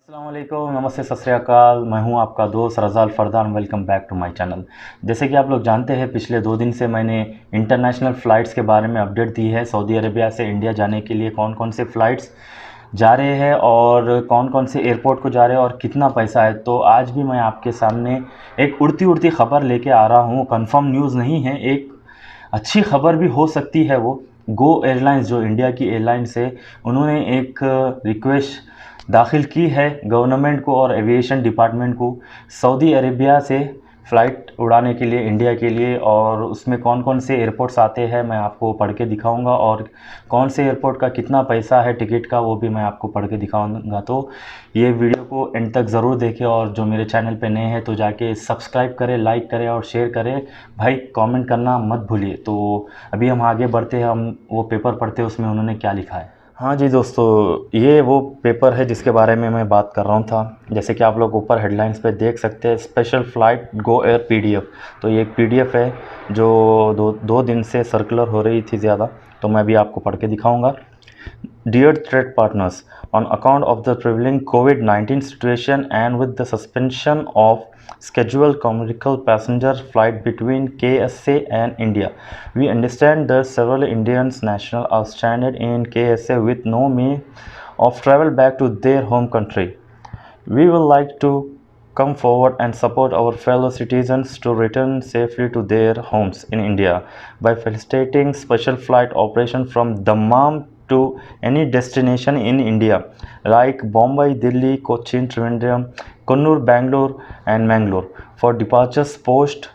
अस्सलाम वालेकुम, नमस्ते, सत श्री अकाल। मैं हूं आपका दोस्त Razal Fardan. Welcome back to my channel. जैसे कि आप लोग जानते हैं, पिछले 2 दिन से मैंने इंटरनेशनल फ़्लाइट्स के बारे में अपडेट दी है। सऊदी अरेबिया से इंडिया जाने के लिए कौन कौन से फ़्लाइट्स जा रहे हैं और कौन कौन से एयरपोर्ट को जा रहे हैं और कितना पैसा है। तो आज भी मैं आपके सामने एक उड़ती उड़ती ख़बर लेके आ रहा हूँ। कंफर्म न्यूज़ नहीं है, एक अच्छी खबर भी हो सकती है। वो गो एयरलाइंस, जो इंडिया की एयरलाइंस है, उन्होंने एक रिक्वेस्ट दाखिल की है गवर्नमेंट को और एविएशन डिपार्टमेंट को सऊदी अरेबिया से फ़्लाइट उड़ाने के लिए इंडिया के लिए। और उसमें कौन कौन से एयरपोर्ट्स आते हैं मैं आपको पढ़ के दिखाऊंगा, और कौन से एयरपोर्ट का कितना पैसा है टिकट का वो भी मैं आपको पढ़ के दिखाऊंगा। तो ये वीडियो को एंड तक ज़रूर देखें, और जो मेरे चैनल पे नए हैं तो जाके सब्सक्राइब करें, लाइक करें और शेयर करें। भाई कमेंट करना मत भूलिए। तो अभी हम आगे बढ़ते हैं, हम वो पेपर पढ़ते हैं उसमें उन्होंने क्या लिखा है। हाँ जी दोस्तों, ये वो पेपर है जिसके बारे में मैं बात कर रहा हूँ था। जैसे कि आप लोग ऊपर हेडलाइंस पे देख सकते हैं, special flight Go Air PDF. तो ये एक पीडीएफ है जो दो दिन से सर्कुलर हो रही थी ज़्यादा, तो मैं भी आपको पढ़ के दिखाऊंगा। Dear trade partners, on account of the prevailing COVID-19 situation and with the suspension of scheduled commercial passenger flight between KSA and India, we understand that several Indian nationals are stranded in KSA with no means of travel back to their home country. We would like to come forward and support our fellow citizens to return safely to their homes in India by facilitating special flight operation from Dammam to any destination in India like Bombay, Delhi, Cochin, Trivandrum, Kannur, Bangalore and Mangalore for departures post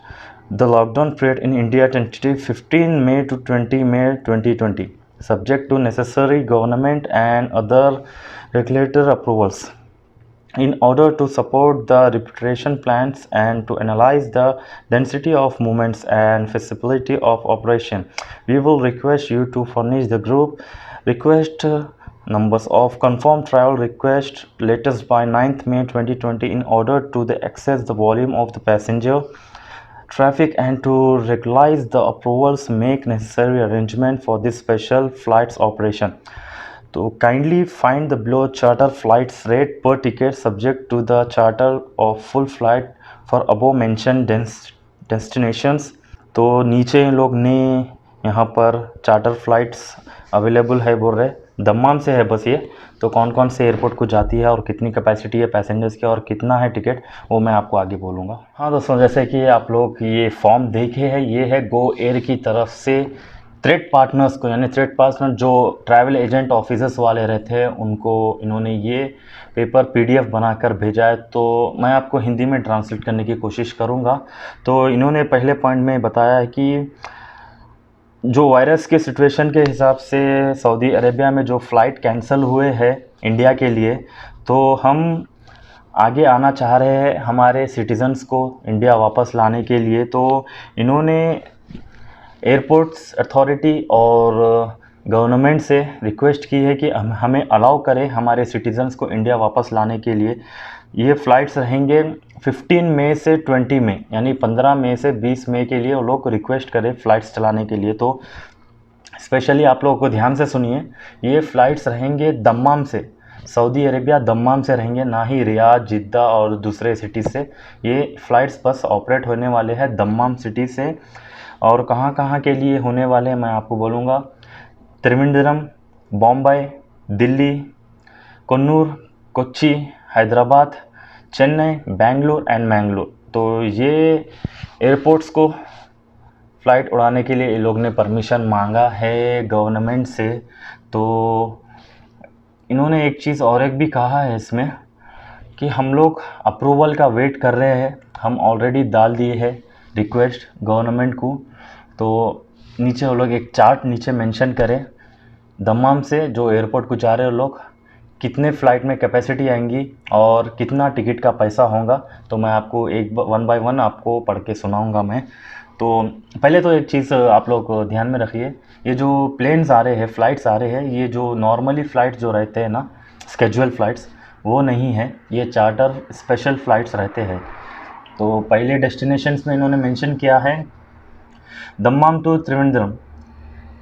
the lockdown period in India tentative 15 May to 20 May 2020, subject to necessary government and other regulatory approvals. In order to support the repatriation plans and to analyze the density of movements and feasibility of operation, we will request you to furnish the group request numbers of confirmed travel request latest by 9th May 2020 in order to access the volume of the passenger traffic and to regularize the approvals, make necessary arrangement for this special flights operation. So kindly find the below charter flights rate per ticket subject to the charter of full flight for above mentioned destinations. तो नीचे इन लोग ने यहाँ पर charter flights available है बोल रहे, Dammam से है बस ये। तो कौन कौन से एयरपोर्ट को जाती है और कितनी कैपेसिटी है पैसेंजर्स की और कितना है टिकट, वो मैं आपको आगे बोलूँगा। हाँ दोस्तों, जैसे कि आप लोग ये फॉर्म देखे हैं, ये है गो एयर की तरफ से ट्रेड पार्टनर्स को, यानी ट्रेड पार्टनर जो ट्रैवल एजेंट ऑफिसर्स वाले रहते हैं उनको इन्होंने ये पेपर पीडीएफ बनाकर भेजा है। तो मैं आपको हिंदी में ट्रांसलेट करने की कोशिश करूँगा। तो इन्होंने पहले पॉइंट में बताया है कि जो वायरस के सिचुएशन के हिसाब से सऊदी अरेबिया में जो फ़्लाइट कैंसिल हुए हैं इंडिया के लिए, तो हम आगे आना चाह रहे हैं हमारे सिटीज़न्स को इंडिया वापस लाने के लिए। तो इन्होंने एयरपोर्ट्स अथॉरिटी और गवर्नमेंट से रिक्वेस्ट की है कि हमें अलाउ करें हमारे सिटीज़न्स को इंडिया वापस लाने के लिए। ये फ़्लाइट्स रहेंगे 15 मई से 20 मई, यानी 15 मई से 20 मई के लिए वो लोग रिक्वेस्ट करें फ़्लाइट्स चलाने के लिए। तो स्पेशली आप लोगों को ध्यान से सुनिए, ये फ़्लाइट्स रहेंगे दम्माम से, सऊदी अरेबिया दम्माम से रहेंगे, ना ही रियाद, जिद्दा और दूसरे सिटी से। ये फ़्लाइट्स बस ऑपरेट होने वाले हैं दम्माम सिटी से। और कहाँ कहाँ के लिए होने वाले हैं मैं आपको बोलूँगा। त्रिवेंद्रम, बॉम्बे, दिल्ली, कन्नूर, कोच्चि, हैदराबाद, चेन्नई, बेंगलुरु एंड मैंगलोर। तो ये एयरपोर्ट्स को फ़्लाइट उड़ाने के लिए ये लोग ने परमिशन मांगा है गवर्नमेंट से। तो इन्होंने एक चीज़ और एक भी कहा है इसमें कि हम लोग अप्रूवल का वेट कर रहे हैं। हम ऑलरेडी डाल दिए हैं रिक्वेस्ट गवर्नमेंट को। तो नीचे वो लोग एक चार्ट नीचे मेंशन करें, दम्माम से जो एयरपोर्ट को जा रहे हैं लोग कितने फ़्लाइट में कैपेसिटी आएंगी और कितना टिकट का पैसा होगा। तो मैं आपको एक वन बाय वन आपको पढ़ के सुनाऊंगा मैं। तो पहले तो एक चीज़ आप लोग ध्यान में रखिए, ये जो प्लेन्स आ रहे हैं, फ़्लाइट्स आ रहे हैं, ये जो नॉर्मली फ़्लाइट्स जो रहते हैं ना, स्केड्यूल फ़्लाइट्स, वो नहीं है, ये चार्टर स्पेशल फ़्लाइट्स रहते हैं। तो पहले डेस्टिनेशंस में इन्होंने मेंशन किया है Dammam to Trivandrum,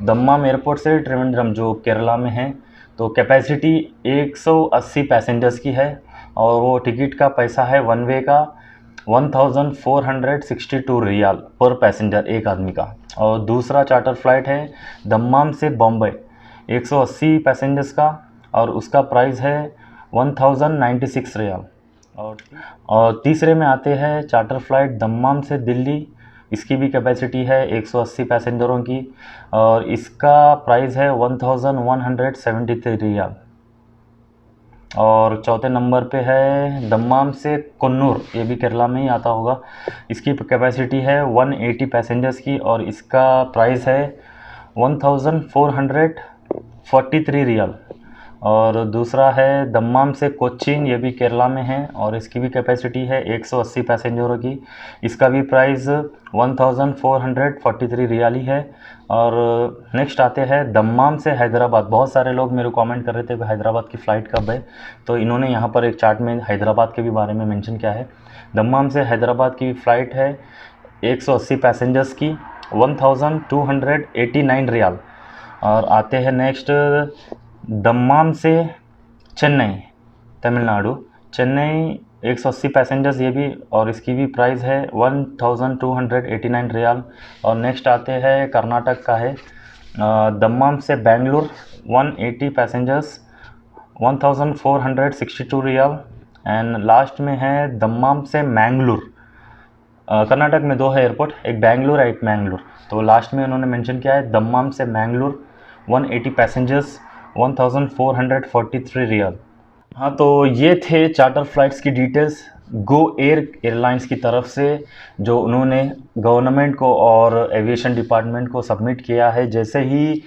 Dammam airport से त्रिवेंद्रम जो केरला में है। तो कैपेसिटी 180 पैसेंजर्स की है और वो टिकट का पैसा है वन वे का 1462 रियाल पर पैसेंजर, एक आदमी का। और दूसरा चार्टर फ्लाइट है दम्माम से बॉम्बे 180 पैसेंजर्स का, और उसका प्राइस है 1096 रियाल। और तीसरे में आते हैं चार्टर फ्लाइट दम्माम से दिल्ली, इसकी भी कैपेसिटी है 180 पैसेंजरों की, और इसका प्राइस है 1173 रियाल। और चौथे नंबर पे है दम्माम से कन्नूर, ये भी केरला में ही आता होगा, इसकी कैपेसिटी है 180 पैसेंजर्स की, और इसका प्राइस है 1443 रियाल। और दूसरा है दम्माम से कोचीन, ये भी केरला में है, और इसकी भी कैपेसिटी है 180 पैसेंजरों की, इसका भी प्राइस 1443 रियाल ही है। और नेक्स्ट आते हैं दम्माम से हैदराबाद। बहुत सारे लोग मेरे को कमेंट कर रहे थे कि हैदराबाद की फ़्लाइट कब है, तो इन्होंने यहाँ पर एक चार्ट में हैदराबाद के भी बारे में मेंशन किया है। दम्माम से हैदराबाद की फ़्लाइट है 180 पैसेंजर्स की, 1289 रियाल। और आते हैं नेक्स्ट दम्माम से चेन्नई, तमिलनाडु, चेन्नई 180 पैसेंजर्स ये भी, और इसकी भी प्राइस है 1289 रियाल। और नेक्स्ट आते हैं कर्नाटक का है दम्माम से Bengaluru 180 passengers 1462 riyal. And last में है दम्माम से मैंगलोर। कर्नाटक में दो है एयरपोर्ट, एक बेंगलुरु एक मैंगलोर, तो लास्ट में उन्होंने मेंशन किया है दम्माम से मैंगलोर 180 पैसेंजर्स 1443 रियाल। हाँ, तो ये थे चार्टर फ्लाइट्स की डिटेल्स गो एयर एयरलाइंस की तरफ से, जो उन्होंने गवर्नमेंट को और एविएशन डिपार्टमेंट को सबमिट किया है। जैसे ही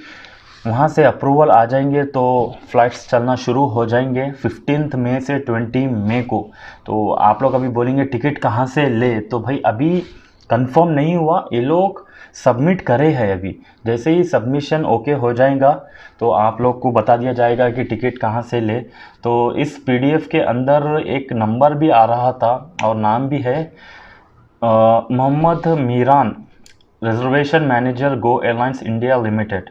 वहाँ से अप्रूवल आ जाएंगे तो फ़्लाइट्स चलना शुरू हो जाएंगे 15 मई से 20 मई को। तो आप लोग अभी बोलेंगे टिकट कहाँ से ले, तो भाई अभी कंफर्म नहीं हुआ, ये लोग सबमिट करे हैं अभी। जैसे ही सबमिशन ओके हो जाएगा तो आप लोग को बता दिया जाएगा कि टिकट कहाँ से ले। तो इस पीडीएफ के अंदर एक नंबर भी आ रहा था और नाम भी है मोहम्मद मीरान, रिजर्वेशन मैनेजर गो एयरलाइंस इंडिया लिमिटेड।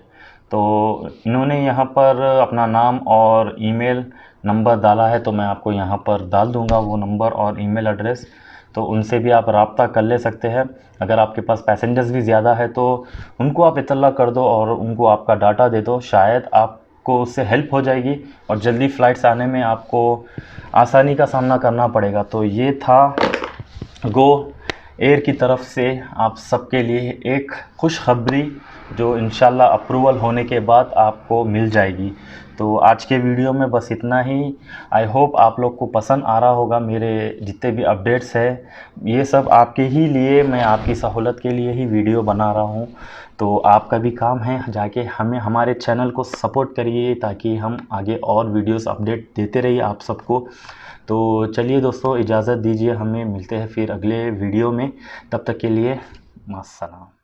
तो इन्होंने यहाँ पर अपना नाम और ईमेल नंबर डाला है, तो मैं आपको यहाँ पर डाल दूँगा वो नंबर और ईमेल एड्रेस, तो उनसे भी आप रब्ता कर ले सकते हैं। अगर आपके पास पैसेंजर्स भी ज़्यादा है तो उनको आप इत्तला कर दो और उनको आपका डाटा दे दो, शायद आपको उससे हेल्प हो जाएगी और जल्दी फ़्लाइट्स आने में आपको आसानी का सामना करना पड़ेगा। तो ये था गो एयर की तरफ से आप सबके लिए एक खुशखबरी, जो इंशाल्लाह अप्रूवल होने के बाद आपको मिल जाएगी। तो आज के वीडियो में बस इतना ही। आई होप आप लोग को पसंद आ रहा होगा। मेरे जितने भी अपडेट्स है ये सब आपके ही लिए, मैं आपकी सहूलत के लिए ही वीडियो बना रहा हूँ। तो आपका भी काम है जाके हमें हमारे चैनल को सपोर्ट करिए ताकि हम आगे और वीडियोस अपडेट देते रहिए आप सबको। तो चलिए दोस्तों, इजाज़त दीजिए, हमें मिलते हैं फिर अगले वीडियो में। तब तक के लिए मास्सलाम।